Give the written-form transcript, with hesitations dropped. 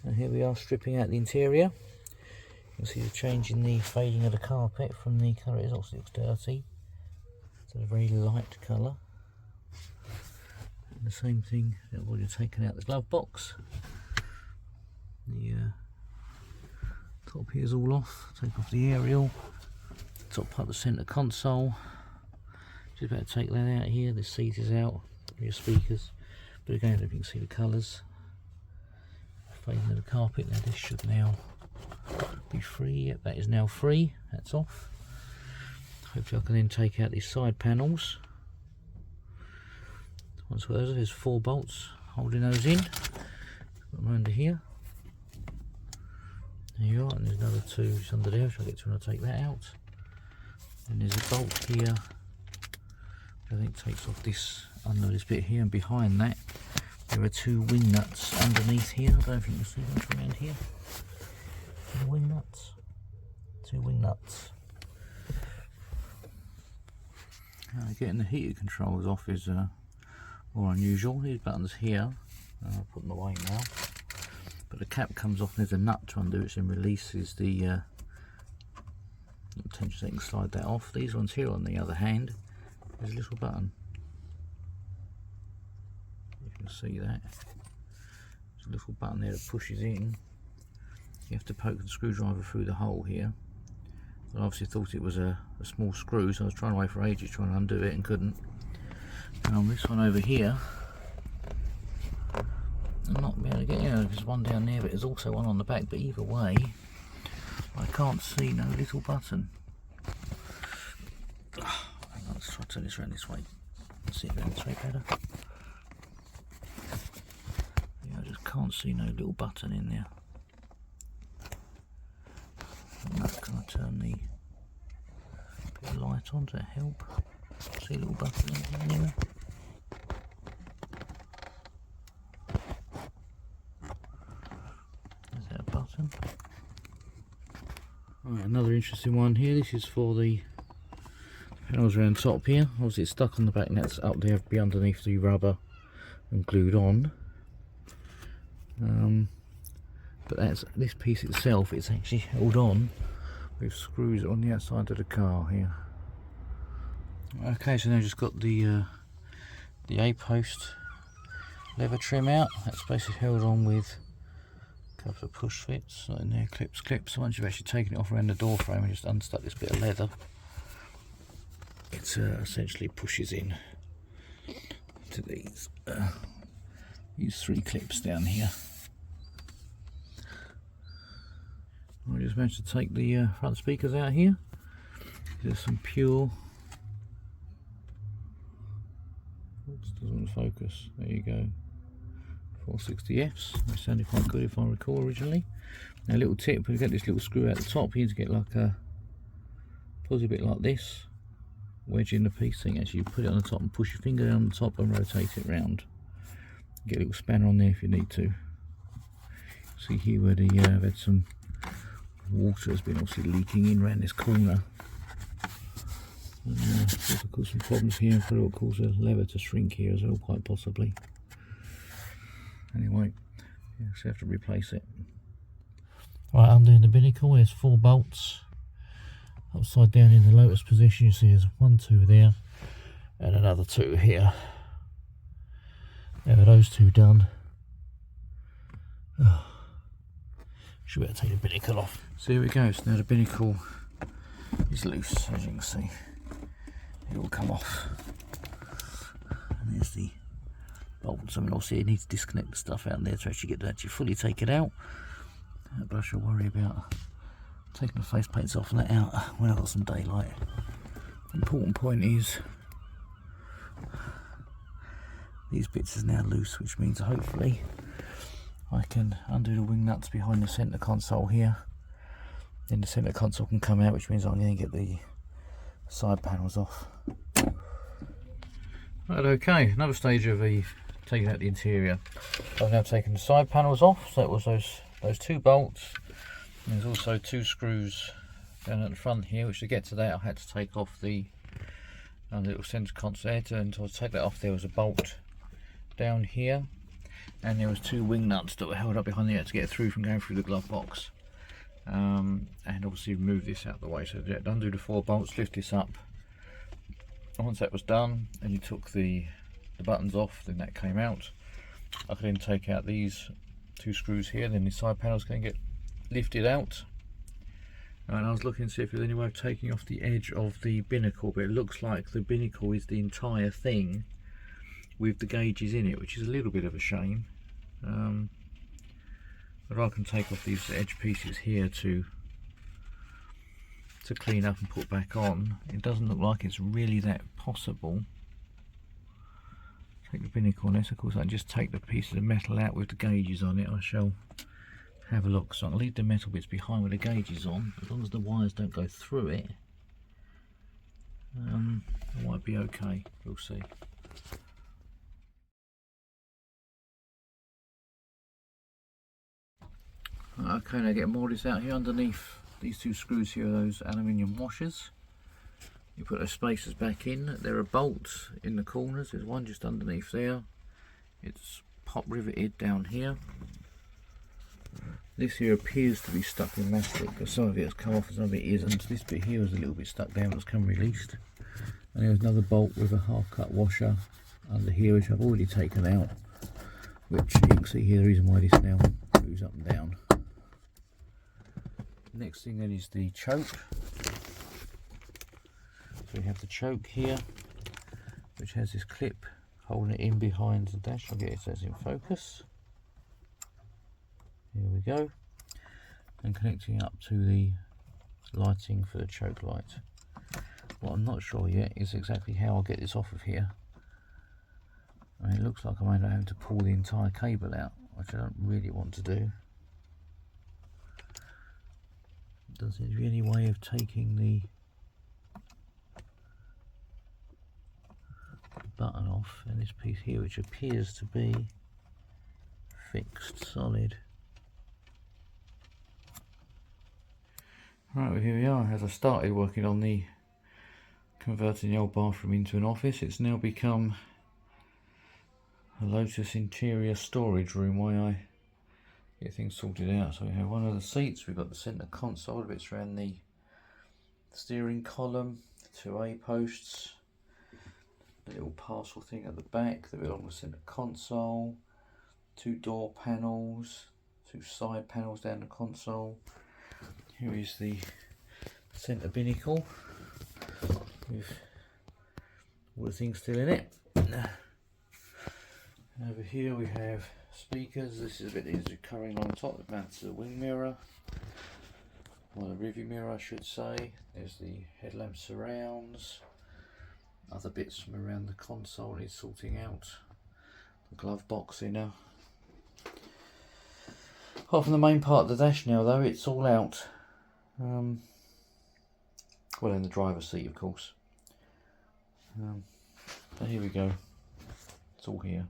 And here we are stripping out the interior. You can see the change in the fading of the carpet from the colour it is. Obviously looks dirty. It's a very light colour. And the same thing, I've already taken out the glove box. The top here is all off. Take off the aerial. Top part of the centre console. Just about to take that out here. The seat is out. Your speakers. But again, if you can see the colours. Fading of the carpet. Now this should now be free. Yep, that is now free. That's off. Hopefully I can then take out these side panels. Once there's 4 bolts holding those in. Put them under here. There you are, and there's another 2 just under there, which I'll get to when I take that out. And there's a bolt here, which I think takes off this, under this bit here, and behind that there are 2 wing nuts underneath here. I don't know if you can see them from around here. The wing nuts. 2 wing nuts. Getting the heater controls off is more unusual. These buttons here, I'll put them away now. But the cap comes off and there's a nut to undo, which then releases the tension, so you can slide that off. These ones here, on the other hand, there's a little button. You can see that. There's a little button there that pushes in. You have to poke the screwdriver through the hole here. I obviously thought it was a small screw, so I was trying away for ages trying to undo it and couldn't. And on this one over here, I'm not be able to get, there's one down there, but there's also one on the back. But either way, I can't see no little button. Hang on, let's try to turn this around this way. See if that's way better. Yeah, I just can't see no little button in there. Can I turn the bit of light on to help? See a little button in there anyway. Is that a button? Right, another interesting one here. This is for the panels around top here. Obviously it's stuck on the back and that's up there, be underneath the rubber and glued on. But that's this piece itself, it's actually held on with screws on the outside of the car here. Okay, so now I've just got the A-post lever trim out. That's basically held on with a couple of push fits, like in there, clips. So once you've actually taken it off around the door frame and just unstuck this bit of leather, it essentially pushes in to these 3 clips down here. I just managed to take the front speakers out here. There's some pure. Oops, doesn't want to focus. There you go. 460Fs. They sounded quite good if I recall originally. Now a little tip: when you get this little screw out the top, you need to get like a pulls a bit like this, wedge in the piece thing. Actually, you put it on the top and push your finger down on the top and rotate it round. Get a little spanner on there if you need to. See here where the I've had some water has been obviously leaking in around this corner. Also cause some problems here, and probably will cause the lever to shrink here as well, quite possibly. Anyway, yeah, so I have to replace it. Right, undoing the binnacle, there's 4 bolts upside down in the Lotus position. You see there's 1, 2 there and another 2 here. Now with those 2 done, should be able to take the binnacle off. So here we go, so now the binnacle is loose, as you can see. It will come off. And there's the bolts. I mean, obviously you need to disconnect the stuff out there to actually get to actually fully take it out. But I shall worry about taking the face plates off and that out when I've got some daylight. The important point is these bits is now loose, which means hopefully I can undo the wing nuts behind the centre console here. Then the centre console can come out, which means I'm going to get the side panels off. Right, okay, another stage of taking out the interior. I've now taken the side panels off, so it was those 2 bolts. And there's also 2 screws down at the front here, which to get to that I had to take off the little centre console, and to take that off there was a bolt down here. and there was 2 wing nuts that were held up behind there to get through from going through the glove box. And obviously move this out of the way. So undo the 4 bolts, lift this up. Once that was done and you took the buttons off, then that came out. I could then take out these 2 screws here, then the side panel's going to get lifted out. And I was looking to see if there's any way of taking off the edge of the binnacle, but it looks like the binnacle is the entire thing with the gauges in it, which is a little bit of a shame. But I can take off these edge pieces here to clean up and put back on. It doesn't look like it's really that possible. Take the binnacle on this, of course I can just take the pieces of metal out with the gauges on it. I shall have a look. So I'll leave the metal bits behind with the gauges on, as long as the wires don't go through it. It might be okay, we'll see. Okay, now get more of this out here. Underneath these 2 screws here are those aluminium washers. You put those spacers back in. There are bolts in the corners. There's one just underneath there. It's pop riveted down here. This here appears to be stuck in mastic, because some of it has come off and some of it isn't. This bit here is a little bit stuck down, it's come released. And there's another bolt with a half cut washer under here, which I've already taken out, which you can see here the reason why this now moves up and down. Next thing then is the choke. So we have the choke here, which has this clip holding it in behind the dash. I'll get it so it's in focus. Here we go. And connecting up to the lighting for the choke light. What I'm not sure yet is exactly how I'll get this off of here. I mean, it looks like I might have to pull the entire cable out, which I don't really want to do. Does there be any way of taking the button off and this piece here, which appears to be fixed solid? Right, well, here we are. As I started working on the converting the old bathroom into an office, it's now become a Lotus interior storage room while I get things sorted out. So we have one of the seats, we've got the centre console, the bits around the steering column, the 2 A posts, the little parcel thing at the back, the bit on the centre console, 2 door panels, 2 side panels down the console. Here is the centre binnacle with all the things still in it. Over here we have speakers. This is a bit easier covering on top that mounts the wing mirror, or the rearview mirror I should say. There's the headlamp surrounds, other bits from around the console needs sorting out, the glove box inner. Apart from the main part of the dash now though, it's all out. Well, in the driver's seat of course. But here we go, it's all here.